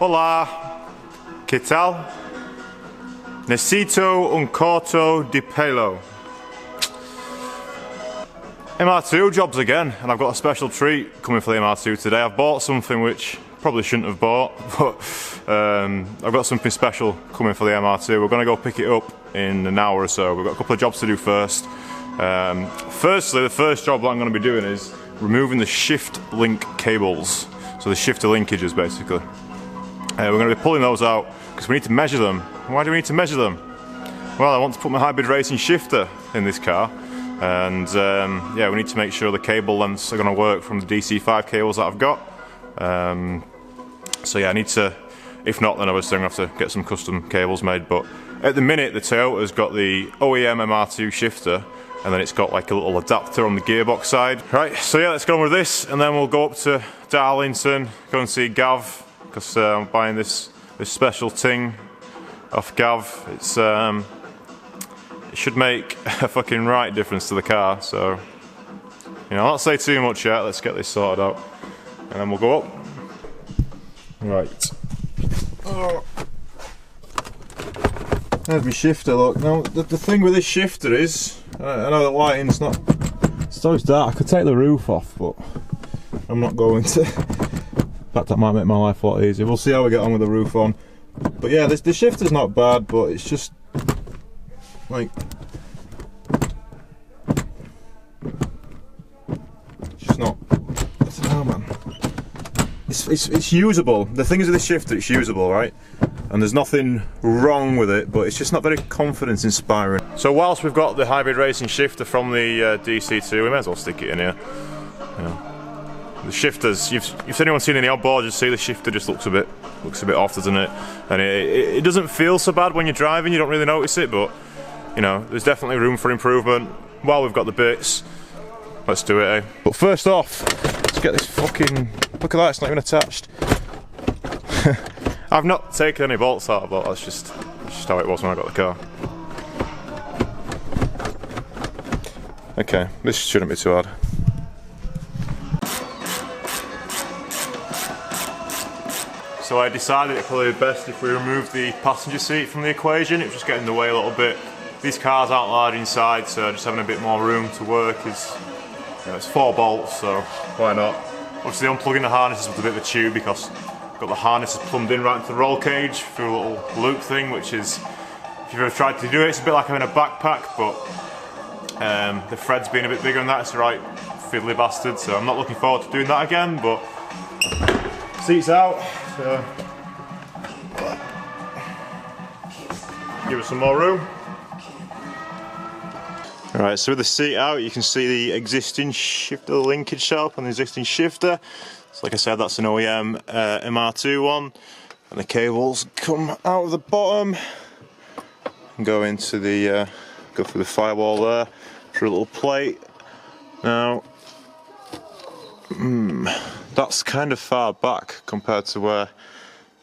Hola, ¿qué tal? Necesito un corto de pelo. MR2 jobs again, and I've got a special treat coming for the MR2 today. I've bought something which probably shouldn't have bought, but I've got something special coming for the MR2. We're going to go pick it up in an hour or so. We've got a couple of jobs to do first. Firstly, the first job that I'm going to be doing is removing the shift link cables. So the shifter linkages, basically. We're going to be pulling those out because we need to measure them. Why do we need to measure them? Well, I want to put my hybrid racing shifter in this car, and yeah, we need to make sure the cable lengths are going to work from the DC5 cables that I've got. So yeah, I need to, if not, then obviously I'm going to have to get some custom cables made. But at the minute, the Toyota's got the OEM MR2 shifter, and then it's got like a little adapter on the gearbox side. Right, so yeah, let's go on with this, and then we'll go up to Darlington, go and see Gav, because I'm buying this special thing off Gav. It's it should make a fucking right difference to the car, so you know, I'll not say too much yet. Let's get this sorted out, and then we'll go up. Right. Oh. There's my shifter, look. Now, the thing with this shifter is, I know the lighting's not, it's so dark. I could take the roof off, but I'm not going to. In fact, that might make my life a lot easier. We'll see how we get on with the roof on. But yeah, the shifter's not bad, but it's just, like, it's just not, I don't know, man. It's usable. The thing is with this shifter, it's usable, right? And there's nothing wrong with it, but it's just not very confidence inspiring. So whilst we've got the hybrid racing shifter from the DC2, we may as well stick it in here. You know, the shifters, if anyone seen any oddboards, you see the shifter just looks a bit off, doesn't it? And it doesn't feel so bad when you're driving. You don't really notice it, but you know, there's definitely room for improvement. While we've got the bits, let's do it, eh? But first off, let's get this fucking, look at that, it's not even attached. I've not taken any bolts out, but that's just how it was when I got the car. Okay, this shouldn't be too hard. So I decided it'd probably be best if we remove the passenger seat from the equation. It was just getting in the way a little bit. These cars aren't large inside, so just having a bit more room to work is, you know, it's 4 bolts, so why not? Obviously unplugging the harnesses with a bit of a tube because I've got the harnesses plumbed in right into the roll cage through a little loop thing, which is, if you've ever tried to do it, it's a bit like having a backpack, but the thread's being a bit bigger than that. It's a right fiddly bastard, so I'm not looking forward to doing that again, but seat's out. So give us some more room. Alright, so with the seat out, you can see the existing shifter linkage shelf on the existing shifter. So like I said, that's an OEM MR2 one, and the cables come out of the bottom and go into the go through the firewall there through a little plate. Now, that's kind of far back compared to where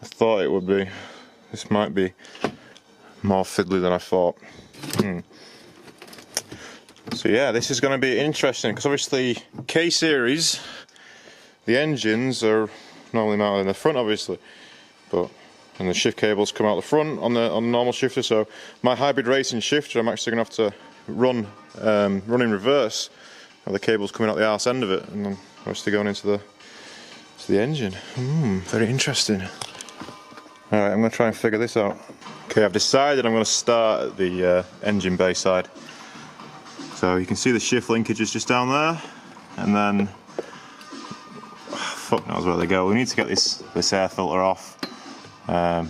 I thought it would be. This might be more fiddly than I thought. So yeah, this is going to be interesting because obviously K-series, the engines are normally mounted in the front, obviously, and the shift cables come out the front on the normal shifter. So my hybrid racing shifter, I'm actually going to have to run in reverse, with the cables coming out the arse end of it, and then obviously going into the engine. Very interesting. Alright, I'm going to try and figure this out. Okay, I've decided I'm going to start at the engine bay side. So you can see the shift linkages just down there, and then fuck knows where they go. We need to get this air filter off.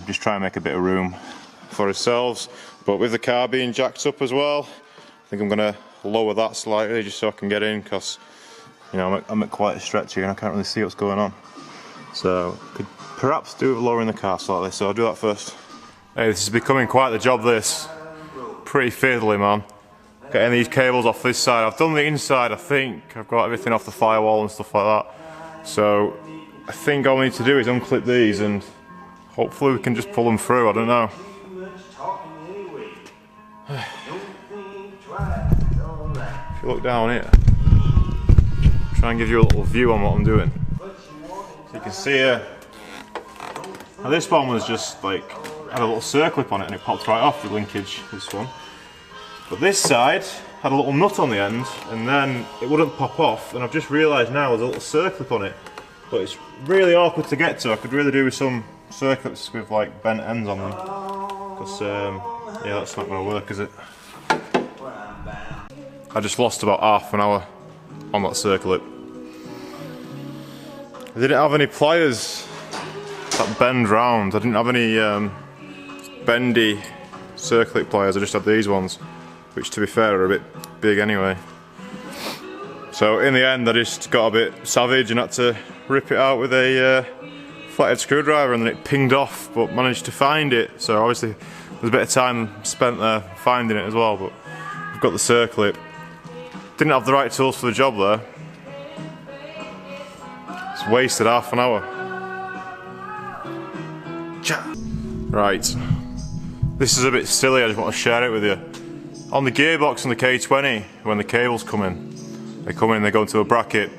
Just try and make a bit of room for ourselves. But with the car being jacked up as well, I think I'm going to lower that slightly just so I can get in, because you know I'm at quite a stretch here and I can't really see what's going on. So could perhaps do with lowering the car slightly. So I'll do that first. Hey, this is becoming quite the job. This pretty fiddly, man. Getting these cables off this side. I've done the inside, I think. I've got everything off the firewall and stuff like that. So I think all we need to do is unclip these and hopefully we can just pull them through. I don't know. If you look down here, try and give you a little view on what I'm doing. So you can see here, Now this one was just like, had a little circlip on it and it popped right off the linkage, this one. But this side had a little nut on the end and then it wouldn't pop off, and I've just realised now there's a little circlip on it. But it's really awkward to get to. I could really do with some circlips with like bent ends on them. Because, yeah, that's not going to work, is it? I just lost about half an hour on that circlip. I didn't have any pliers that bend round. I didn't have any bendy circlip pliers, I just had these ones, which to be fair are a bit big anyway. So in the end I just got a bit savage and had to rip it out with a flathead screwdriver, and then it pinged off, but managed to find it. So obviously there's a bit of time spent there finding it as well, but I've got the circlip. Didn't have the right tools for the job there. It's wasted half an hour. Right, this is a bit silly, I just want to share it with you. On the gearbox and the K20, when the cables come in, they go into a bracket,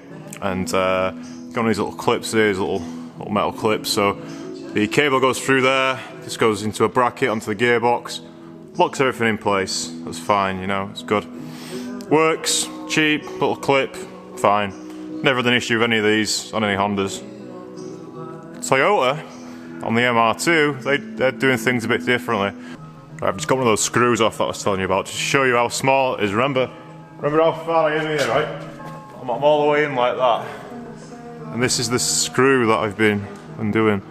and got these little clips here, these little metal clips. So the cable goes through there, this goes into a bracket onto the gearbox, locks everything in place. That's fine, you know, it's good. Works, cheap, little clip, fine. Never had an issue with any of these on any Hondas. Toyota, on the MR2, they're doing things a bit differently. Right, I've just got one of those screws off that I was telling you about, just to show you how small it is. Remember how far I am here, right? I'm all the way in like that. And this is the screw that I've been undoing.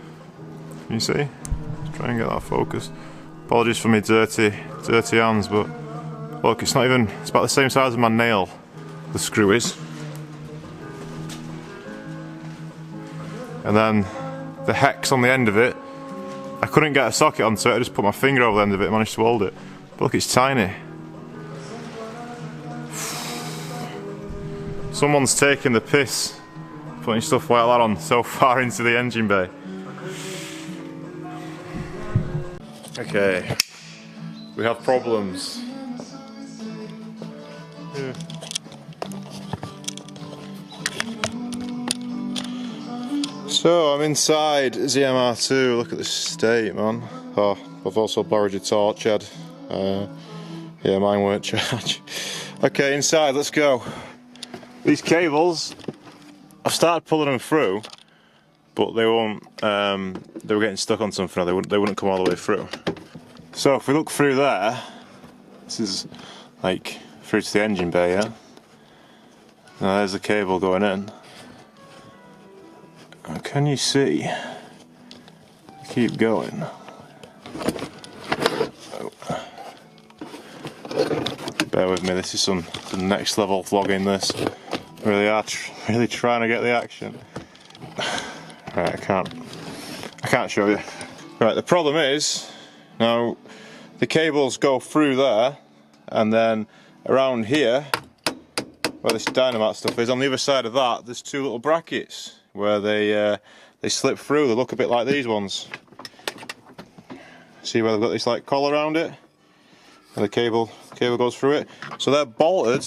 Can you see? Let's try and get that focused. Apologies for me dirty hands, but look, it's not even, it's about the same size as my nail, the screw is. And then the hex on the end of it, I couldn't get a socket onto it, I just put my finger over the end of it and managed to hold it. But look, it's tiny. Someone's taking the piss putting stuff like that on so far into the engine bay. Okay, we have problems. Yeah. So I'm inside ZMR2, look at the state, man. Oh, I've also borrowed your torch, Ed. Yeah, mine weren't charged. Okay, inside, let's go. These cables, I've started pulling them through, but they won't, they were getting stuck on something, they wouldn't come all the way through. So if we look through there, this is like through to the engine bay, yeah? Now there's the cable going in. And can you see? Keep going. Oh. Bear with me, this is some next level vlogging this. Really are really trying to get the action. Right, I can't show you. Right, the problem is, now the cables go through there, and then around here, where this dynamite stuff is, on the other side of that, there's two little brackets where they slip through. They look a bit like these ones. See where they've got this like collar around it, and the cable goes through it. So they're bolted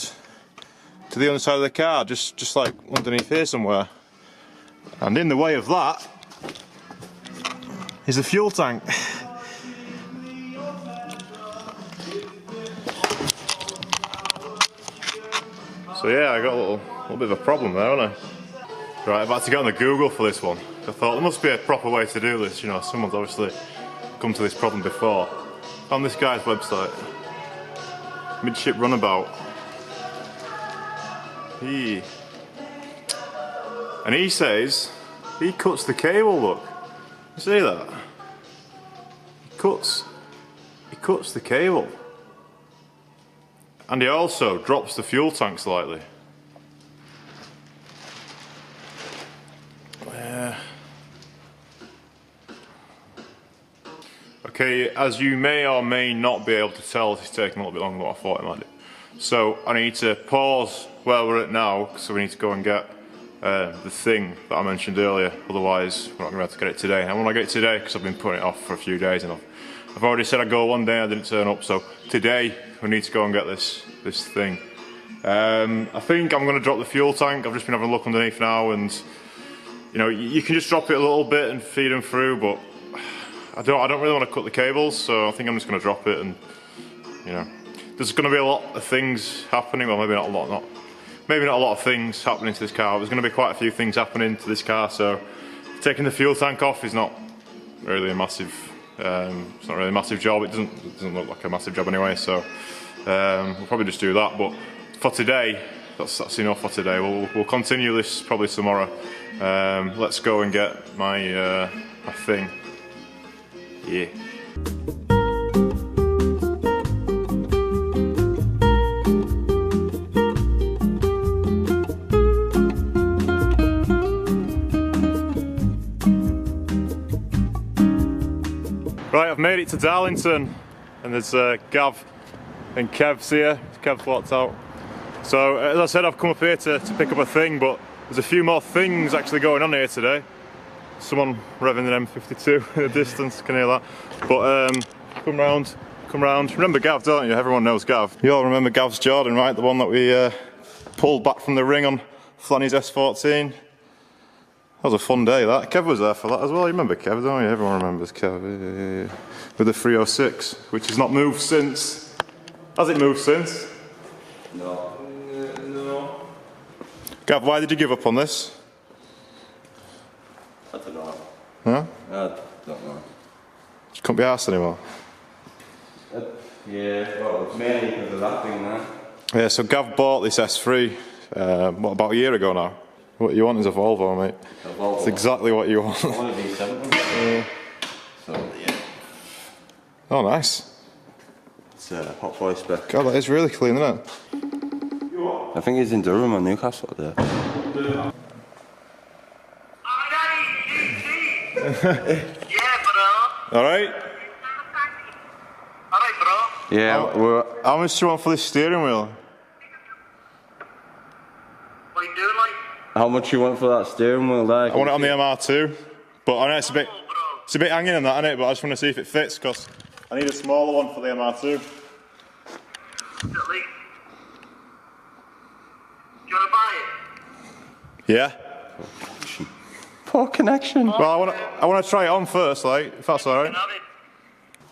to the underside of the car, just like underneath here somewhere. And in the way of that is the fuel tank. So yeah, I got a little bit of a problem there, haven't I? Right, I've had to get on the Google for this one. I thought there must be a proper way to do this, you know, someone's obviously come to this problem before. On this guy's website, midship runabout. And he says he cuts the cable, look. You see that? He cuts the cable. And he also drops the fuel tank slightly. Okay, as you may or may not be able to tell, this is taking a little bit longer than what I thought it might do. So I need to pause where we're at now, so we need to go and get the thing that I mentioned earlier, otherwise we're not going to be able to get it today. And I want to get it today because I've been putting it off for a few days and I've already said I'd go one day, I didn't turn up, so today we need to go and get this thing. I think I'm going to drop the fuel tank. I've just been having a look underneath now, and you know, you can just drop it a little bit and feed them through, but I don't really want to cut the cables, so I think I'm just going to drop it. And you know, there's going to be a lot of things happening. Well, maybe not a lot, maybe not a lot of things happening to this car. There's going to be quite a few things happening to this car. So taking the fuel tank off is not really a massive. It's not really a massive job. It doesn't look like a massive job anyway. So we'll probably just do that. But for today, that's enough for today. We'll continue this probably tomorrow. Let's go and get my my thing. Yeah. Right, I've made it to Darlington, and there's Gav and Kev's here. Kev's walked out. So as I said, I've come up here to pick up a thing, but there's a few more things actually going on here today. Someone revving an M52 in the distance, can hear that. But come round. Remember Gav, don't you? Everyone knows Gav. You all remember Gav's Jordan, right? The one that we pulled back from the ring on Flanny's S14. That was a fun day, that. Kev was there for that as well. You remember Kev, don't you? Everyone remembers Kev. Yeah. With the 306, which has not moved since. Has it moved since? No. No. Gav, why did you give up on this? I don't know. Huh? I don't know. You couldn't be arsed anymore? Yeah, well, it's mainly because of that thing, man. Yeah, so Gav bought this S3, what, about a year ago now? What you want is a Volvo, mate. A Volvo. It's exactly what you want. I want a V70. So, yeah. Oh, nice. It's a hot boy spec. God, that is really clean, isn't it? I think he's in Durham or Newcastle there. Yeah, bro. Alright? Alright, bro. Yeah, How much do you want for this steering wheel? What are you doing, like? how much you want for that steering wheel there? I want it on the MR2, but I know it's a bit hanging in that, isn't it? But I just want to see if it fits, because I need a smaller one for the MR2. Do you want to buy it? Yeah? Poor connection. Well, I want to try it on first, like, if that's alright. Have it.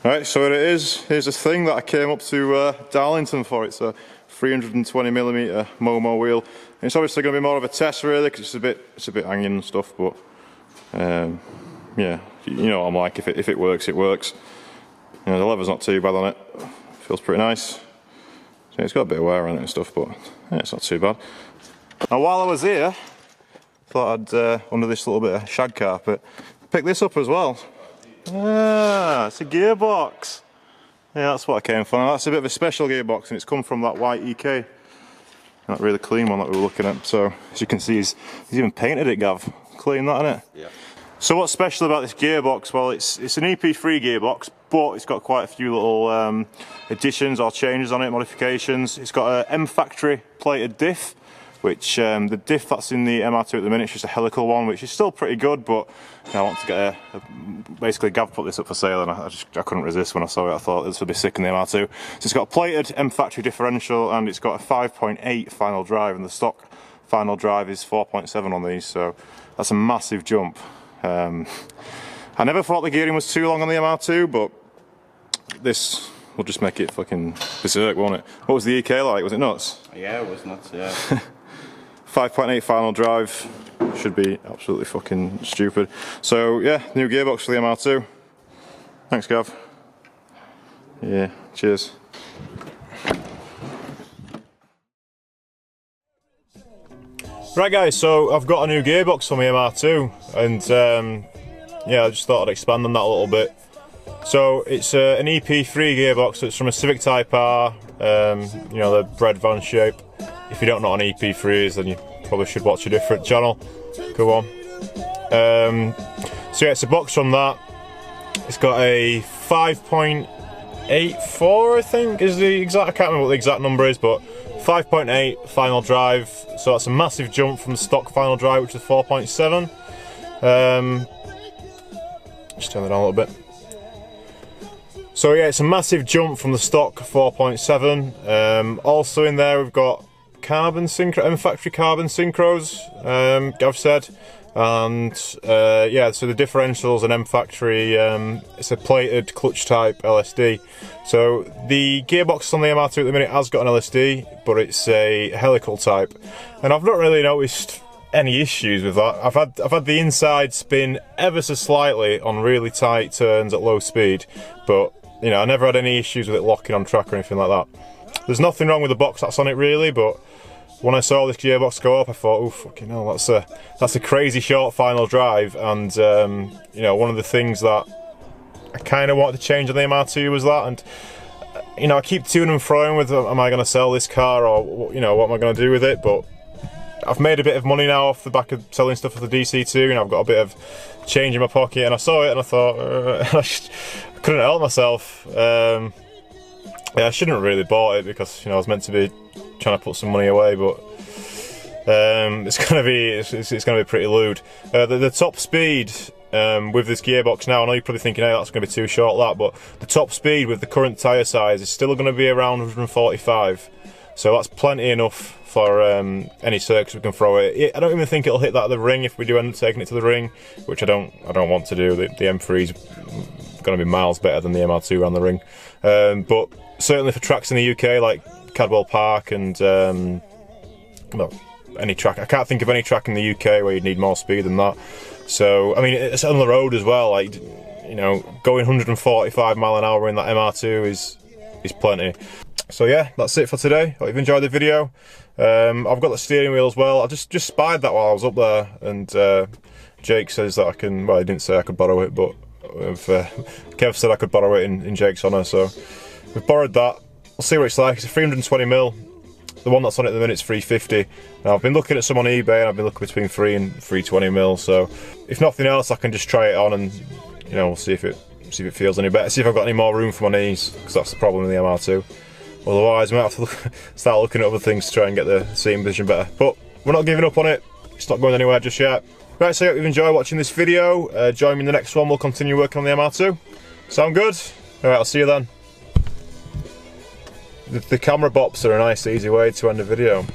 Right, so here it is. Here's the thing that I came up to Darlington for. It's a 320mm Momo wheel. And it's obviously going to be more of a test, really, because it's a bit hanging and stuff. But yeah, you know what I'm like. If it works, it works. You know, the leather's not too bad on it. Feels pretty nice. So it's got a bit of wear on it and stuff, but yeah, it's not too bad. Now, while I was here, I thought I'd under this little bit of shag carpet, pick this up as well. Ah, it's a gearbox. Yeah, that's what I came for. Now, that's a bit of a special gearbox, and it's come from that white EK. That really clean one that we were looking at. So, as you can see, he's even painted it, Gav. Clean that, isn't it? Yeah. So what's special about this gearbox? Well, it's an EP3 gearbox, but it's got quite a few little additions or changes on it, modifications. It's got a M factory plated diff, which the diff that's in the MR2 at the minute is just a helical one, which is still pretty good, but you know, I want to get basically Gav put this up for sale, and I couldn't resist when I saw it. I thought this would be sick in the MR2. So it's got a plated M factory differential, and it's got a 5.8 final drive, and the stock final drive is 4.7 on these, so that's a massive jump. I never thought the gearing was too long on the MR2, but this will just make it fucking berserk, won't it? What was the EK like? Was it nuts? Yeah, it was nuts, yeah. 5.8 final drive should be absolutely fucking stupid. So yeah, new gearbox for the MR2. Thanks, Gav. Yeah, cheers. Right guys, so I've got a new gearbox for my MR2, and yeah, I just thought I'd expand on that a little bit. So it's an EP3 gearbox, so it's from a Civic Type R, you know, the bread van shape. If you don't know what an EP3 is, then you probably should watch a different channel. Go on. So yeah, it's a box from that. It's got a 5.84, I think, is the exact, I can't remember what the exact number is, but 5.8 final drive, so that's a massive jump from the stock final drive, which is 4.7. Just turn that on a little bit. So yeah, it's a massive jump from the stock 4.7. Also in there we've got carbon synchro, M factory carbon synchros, Gav said. and yeah, so the differentials and M factory, it's a plated clutch type LSD. So the gearbox on the MR2 at the minute has got an LSD, but it's a helical type, and I've not really noticed any issues with that. I've had the inside spin ever so slightly on really tight turns at low speed, but you know, I never had any issues with it locking on track or anything like that. There's nothing wrong with the box that's on it really, but when I saw this gearbox go up, I thought, oh fucking hell, that's a crazy short final drive. And you know, one of the things that I kind of wanted to change on the MR2 was that. And you know, I keep to and froing with, am I going to sell this car, or you know, what am I going to do with it? But I've made a bit of money now off the back of selling stuff for the DC2, and I've got a bit of change in my pocket, and I saw it and I thought, I couldn't help myself. Yeah, I shouldn't have really bought it, because you know, I was meant to be trying to put some money away, but it's gonna be pretty lewd. The top speed with this gearbox now, I know you're probably thinking, hey, that's gonna be too short, that, but the top speed with the current tyre size is still gonna be around 145, so that's plenty enough for any circuits we can throw it. I don't even think it'll hit that at the ring if we do end up taking it to the ring, which I don't want to do. The M3's going to be miles better than the MR2 around the ring, but certainly for tracks in the UK like Cadwell Park and well, any track, I can't think of any track in the UK where you'd need more speed than that. So I mean, it's on the road as well, like, you know, going 145 mile an hour in that MR2 is plenty. So yeah, that's it for today. Hope you've enjoyed the video. I've got the steering wheel as well. I just spied that while I was up there, and Jake says that I can, well, he didn't say I could borrow it, but Kev said I could borrow it in Jake's honour, so we've borrowed that. We'll see what it's like. It's a 320mm. The one that's on it at the minute is 350. Now I've been looking at some on eBay, and I've been looking between 3 and 320mm, so if nothing else I can just try it on, and you know, we'll see if it feels any better, see if I've got any more room for my knees, because that's the problem with the MR2. Otherwise, I might have to start looking at other things to try and get the seating position better. But we're not giving up on it. It's not going anywhere just yet. Right, so I hope you've enjoyed watching this video. Join me in the next one. We'll continue working on the MR2. Sound good? Alright, I'll see you then. The camera bops are a nice, easy way to end a video.